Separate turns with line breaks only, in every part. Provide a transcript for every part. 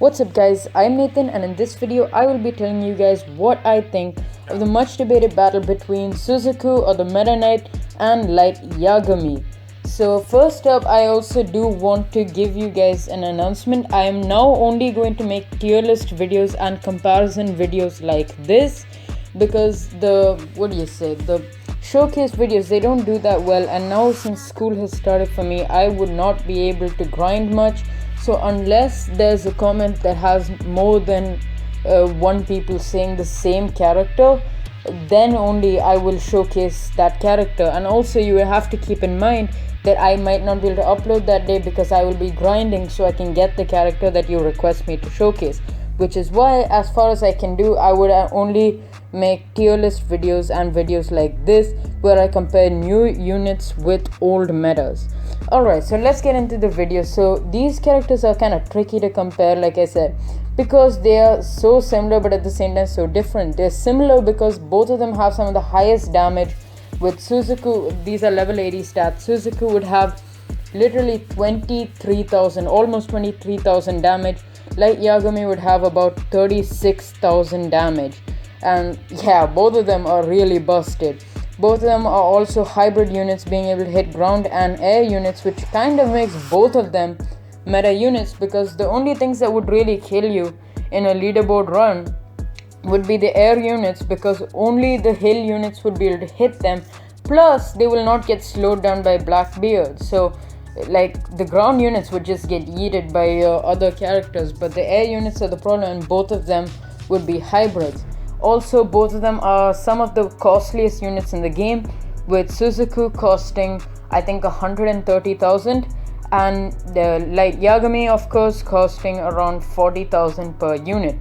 What's up guys, I'm Nathan and in this video I will be telling you guys what I think of the much debated battle between Suzaku or the Meta Knight and Light Yagami. So first up, I also do want to give you guys an announcement. I am now only going to make tier list videos and comparison videos like this because the showcase videos, they don't do that well, and now since school has started for me, I would not be able to grind much. So unless there's a comment that has more than one people saying the same character, then only I will showcase that character. And also you will have to keep in mind that I might not be able to upload that day because I will be grinding so I can get the character that you request me to showcase, which is why, as far as I can do, I would only make tier list videos and videos like this where I compare new units with old metas. Alright, so let's get into the video. So these characters are kind of tricky to compare, like I said, because they are so similar but at the same time so different. They're similar because both of them have some of the highest damage. With Suzaku, these are level 80 stats. Suzaku would have literally 23,000, almost 23,000 damage. Light Yagami would have about 36,000 damage. And yeah, both of them are really busted. Both of them are also hybrid units, being able to hit ground and air units, which kind of makes both of them meta units, because the only things that would really kill you in a leaderboard run would be the air units, because only the hill units would be able to hit them, plus they will not get slowed down by Blackbeard. So like the ground units would just get yeeted by other characters, but the air units are the problem, and both of them would be hybrids. Also, both of them are some of the costliest units in the game, with Suzaku costing I think 130,000 and the Light Yagami of course costing around 40,000 per unit.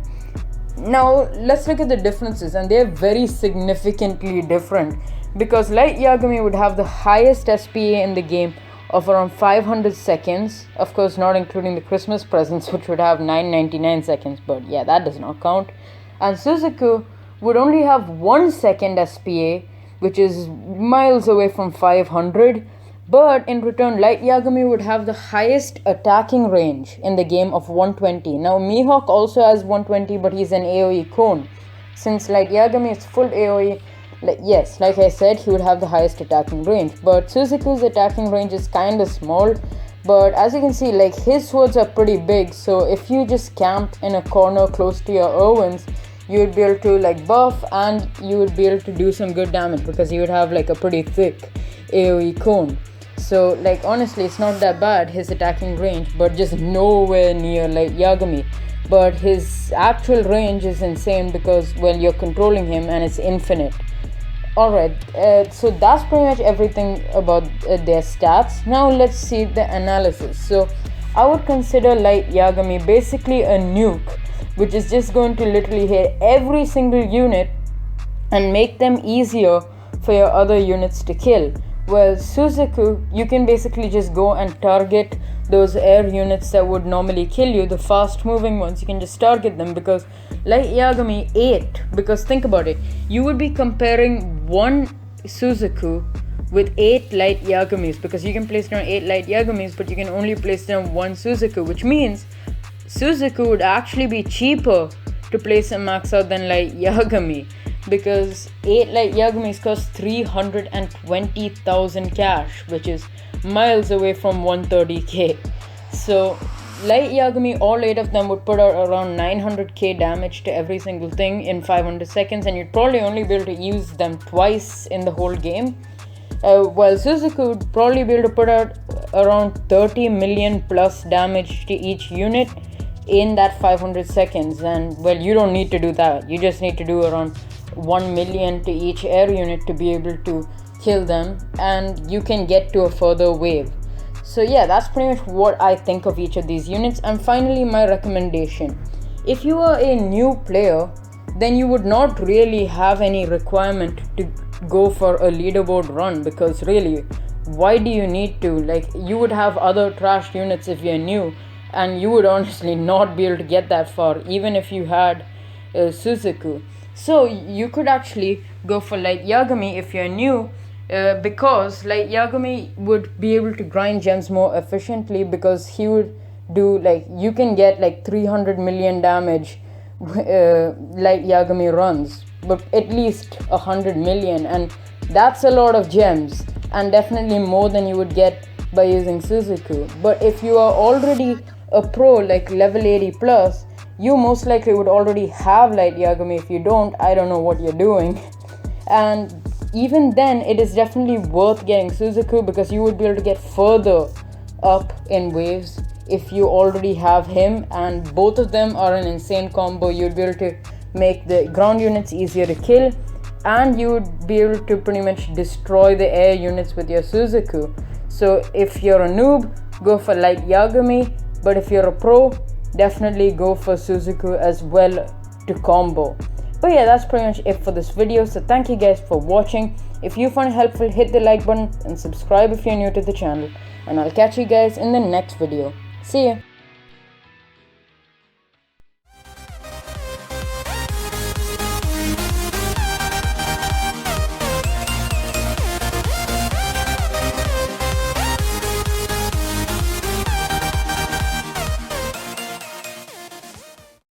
Now let's look at the differences, and they're very significantly different, because Light Yagami would have the highest SPA in the game of around 500 seconds, of course not including the Christmas presents, which would have 999 seconds, but yeah, that does not count. And Suzaku would only have 1 second SPA, which is miles away from 500, but in return Light Yagami would have the highest attacking range in the game of 120. Now Mihawk also has 120, but he's an AoE cone. Since Light Yagami is full AoE, yes, like I said, he would have the highest attacking range, but Suzaku's attacking range is kinda small. But as you can see, like, his swords are pretty big, so if you just camp in a corner close to your Irwins, you would be able to like buff, and you would be able to do some good damage because you would have like a pretty thick AoE cone. So like honestly, it's not that bad, his attacking range, but just nowhere near like Yagami. But his actual range is insane because, well, you're controlling him and it's infinite. Alright, so that's pretty much everything about their stats. Now let's see the analysis. So I would consider Light Yagami basically a nuke, which is just going to literally hit every single unit and make them easier for your other units to kill. Well, Suzaku, you can basically just go and target those air units that would normally kill you, the fast moving ones. You can just target them, because Light Yagami 8, because think about it, you would be comparing one Suzaku with 8 Light Yagamis, because you can place down 8 Light Yagamis, but you can only place down one Suzaku, which means Suzaku would actually be cheaper to place and max out than Light Yagami, because 8 Light Yagamis cost 320,000 cash, which is miles away from 130k. So Light Yagami, all 8 of them would put out around 900k damage to every single thing in 500 seconds, and you'd probably only be able to use them twice in the whole game. While Suzaku would probably be able to put out around 30 million plus damage to each unit in that 500 seconds, and well, you don't need to do that. You just need to do around 1 million to each air unit to be able to kill them, and you can get to a further wave. So yeah, that's pretty much what I think of each of these units. And finally, my recommendation: if you are a new player, then you would not really have any requirement to go for a leaderboard run, because really, why do you need to? Like, you would have other trash units if you're new, and you would honestly not be able to get that far even if you had Suzaku. So you could actually go for Light Yagami if you're new, because Light Yagami would be able to grind gems more efficiently, because he would do, like, you can get like 300 million damage Light Yagami runs, but at least 100 million, and that's a lot of gems, and definitely more than you would get by using Suzaku. But if you are already a pro, like level 80 plus, you most likely would already have Light Yagami. If you don't, I don't know what you're doing. And even then, it is definitely worth getting Suzaku, because you would be able to get further up in waves if you already have him, and both of them are an insane combo. You'd be able to make the ground units easier to kill, and you would be able to pretty much destroy the air units with your Suzaku. So if you're a noob, go for Light Yagami, but if you're a pro, definitely go for Suzaku as well to combo. But yeah, that's pretty much it for this video. So thank you guys for watching. If you found it helpful, hit the like button and subscribe if you're new to the channel. And I'll catch you guys in the next video. See ya!